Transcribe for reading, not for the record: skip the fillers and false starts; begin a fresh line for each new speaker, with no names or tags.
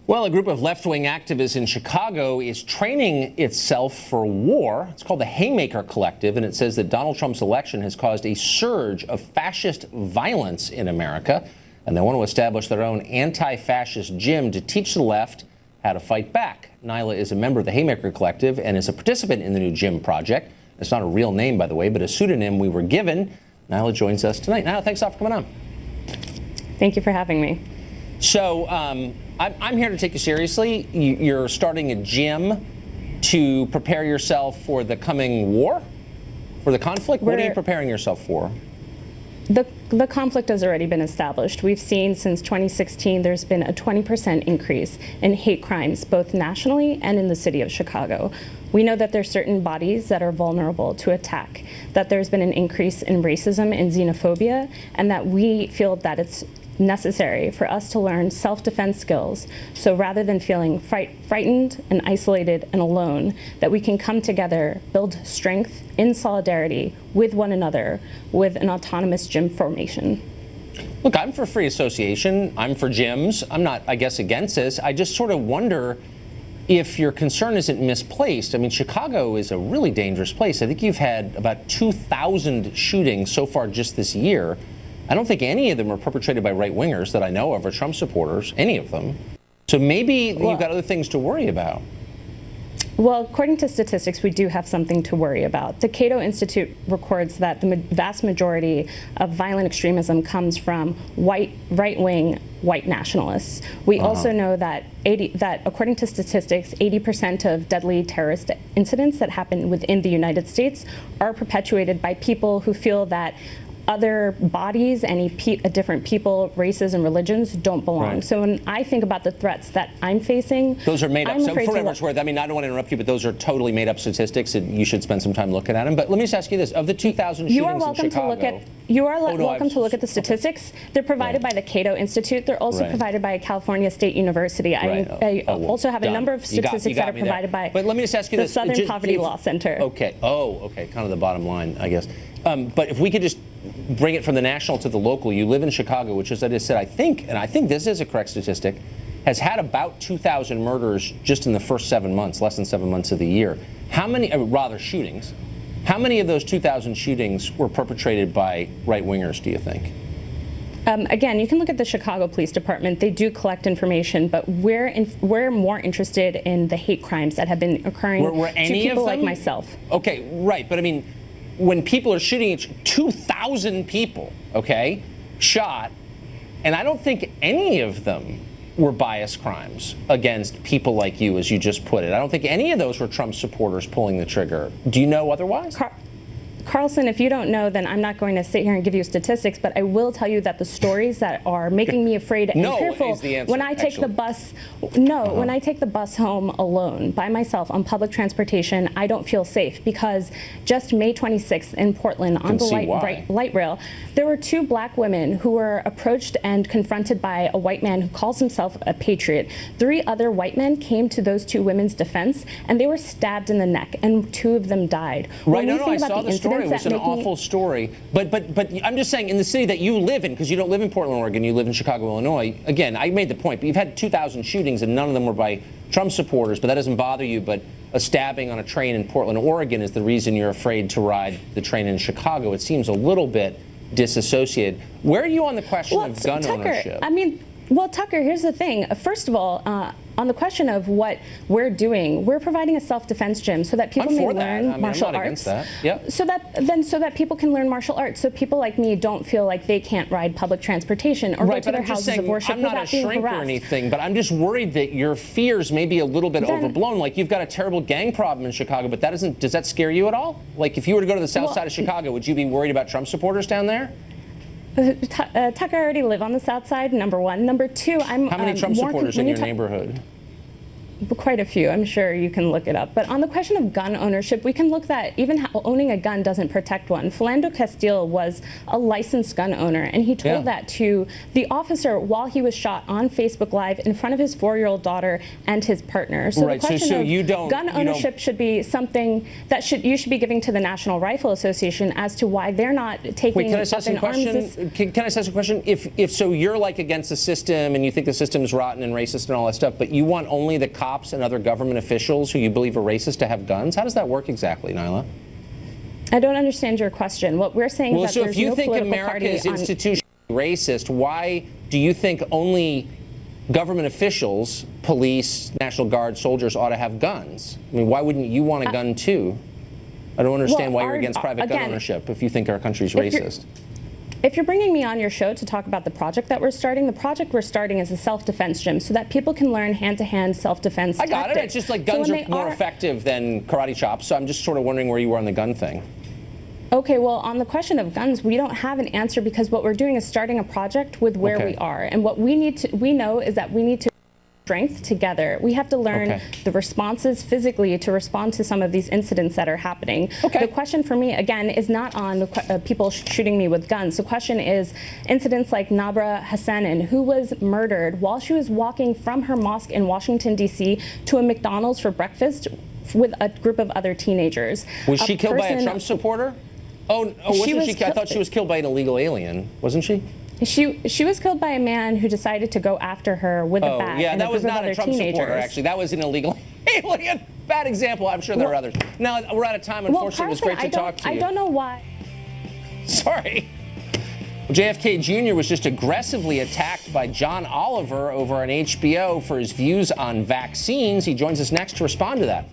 Well, a group of left-wing activists in Chicago is training itself for war. It's called the Haymaker Collective, and it says that Donald Trump's election has caused a surge of fascist violence in America, and they want to establish their own anti-fascist gym to teach the left how to fight back. Naila is a member of the Haymaker Collective and is a participant in the new gym project. It's not a real name, by the way, but a pseudonym we were given. Naila joins us tonight. Naila, thanks a lot for coming on.
Thank you for having me.
So I'm here to take you seriously. You're starting a gym to prepare yourself for the coming war, for the conflict. What are you preparing yourself for?
The conflict has already been established. We've seen since 2016 there's been a 20% increase in hate crimes, both nationally and in the city of Chicago. We know that there's certain bodies that are vulnerable to attack, that there's been an increase in racism and xenophobia, and that we feel that it's necessary for us to learn self-defense skills. So rather than feeling frightened and isolated and alone, that we can come together, build strength in solidarity with one another with an autonomous gym formation.
Look, I'm for free association. I'm for gyms. I'm not, I guess, against this. I just sort of wonder if your concern isn't misplaced. I mean, Chicago is a really dangerous place. I think you've had about 2,000 shootings so far just this year. I don't think any of them are perpetrated by right-wingers that I know of or Trump supporters, any of them. So maybe you've got other things to worry about.
Well, according to statistics, we do have something to worry about. The Cato Institute records that the vast majority of violent extremism comes from right-wing white nationalists. We also know that according to statistics, 80% of deadly terrorist incidents that happen within the United States are perpetuated by people who feel that other bodies, different people, races, and religions don't belong. Right. So when I think about the threats that I'm facing,
those are made up. So for whatever it's worth, I mean, I don't want to interrupt you, but those are totally made up statistics, and you should spend some time looking at them. But let me just ask you this: of the 2,000 shootings in Chicago,
you are welcome to look at the statistics. They're provided by the Cato Institute. They're also provided by California State University. I also have a number of statistics that are provided by
but let me just ask you
the
this.
Southern Poverty Law Center.
Okay. Okay. Kind of the bottom line, I guess. But if we could just bring it from the national to the local, you live in Chicago, which, as I just said, I think this is a correct statistic, has had about 2,000 murders just in the first 7 months, less than 7 months of the year. How many, rather shootings, how many of those 2,000 shootings were perpetrated by right-wingers, do you think?
Again, you can look at the Chicago Police Department. They do collect information, but we're more interested in the hate crimes that have been occurring to people like myself.
Okay, right, but I mean, when people are shooting 2,000 people, okay, shot, and I don't think any of them were bias crimes against people like you, as you just put it. I don't think any of those were Trump supporters pulling the trigger. Do you know otherwise?
Carlson, if you don't know, then I'm not going to sit here and give you statistics, but I will tell you that the stories that are making me afraid and fearful when I take the bus, when I take the bus home alone by myself on public transportation, I don't feel safe, because just May 26th in Portland on the light rail, there were 2 black women who were approached and confronted by a white man who calls himself a patriot. 3 other white men came to those 2 women's defense, and they were stabbed in the neck, and 2 of them died.
Right, I saw the story. It was an awful story. But I'm just saying, in the city that you live in, because you don't live in Portland, Oregon, you live in Chicago, Illinois, again, I made the point, but you've had 2,000 shootings and none of them were by Trump supporters, but that doesn't bother you. But a stabbing on a train in Portland, Oregon is the reason you're afraid to ride the train in Chicago. It seems a little bit disassociated. Where are you on the question of gun ownership?
I mean, well, Tucker, here's the thing. First of all, on the question of what we're doing, we're providing a self-defense gym so that people may learn martial arts.
Yep.
So that people can learn martial arts, so people like me don't feel like they can't ride public transportation or go to their houses of worship without being harassed.
I'm not a shrink or anything, but I'm just worried that your fears may be a little bit overblown. Like, you've got a terrible gang problem in Chicago, but does that scare you at all? Like, if you were to go to the south side of Chicago, would you be worried about Trump supporters down there?
Tucker, I already live on the south side, number one. Number two, I'm
How many Trump supporters in your neighborhood?
Quite a few. I'm sure you can look it up. But on the question of gun ownership, we can look that even owning a gun doesn't protect one. Philando Castile was a licensed gun owner, and he told that to the officer while he was shot on Facebook Live in front of his 4-year-old daughter and his partner. So the question of gun ownership should be something that you should be giving to the National Rifle Association as to why they're not taking
Wait, can I ask a question? Can I ask a question? If so, you're like against the system and you think the system is rotten and racist and all that stuff, but you want only the cops and other government officials who you believe are racist to have guns? How does that work exactly, Naila?
I don't understand your question. What we're saying is that
so
there's
if you
no
think
political
America
party
is institutionally racist, why do you think only government officials, police, National Guard, soldiers ought to have guns? I mean, why wouldn't you want a gun too? I don't understand why you're against private gun ownership if you think our country's racist.
If you're bringing me on your show to talk about the project that we're starting, the project we're starting is a self-defense gym so that people can learn hand-to-hand self-defense tactics.
I got it. It's just like guns are more effective than karate chops, so I'm just sort of wondering where you were on the gun thing.
Okay, well, on the question of guns, we don't have an answer because what we're doing is starting a project with where we are. And what we know is that we need to strength together. We have to learn the responses physically to respond to some of these incidents that are happening. The question for me, again, is not on people shooting me with guns. The question is incidents like Nabra Hassanin, who was murdered while she was walking from her mosque in Washington, D.C. to a McDonald's for breakfast with a group of other teenagers.
Was she killed by a Trump supporter? Oh, wasn't she? I thought she was killed by an illegal alien, wasn't she?
She was killed by a man who decided to go after her with a bat.
Yeah,
and
that was not a Trump supporter, actually. That was an illegal alien. Bad example. I'm sure there are others. Now, we're out of time, unfortunately. It was great to talk to you.
I don't know why.
Sorry. JFK Jr. was just aggressively attacked by John Oliver over on HBO for his views on vaccines. He joins us next to respond to that.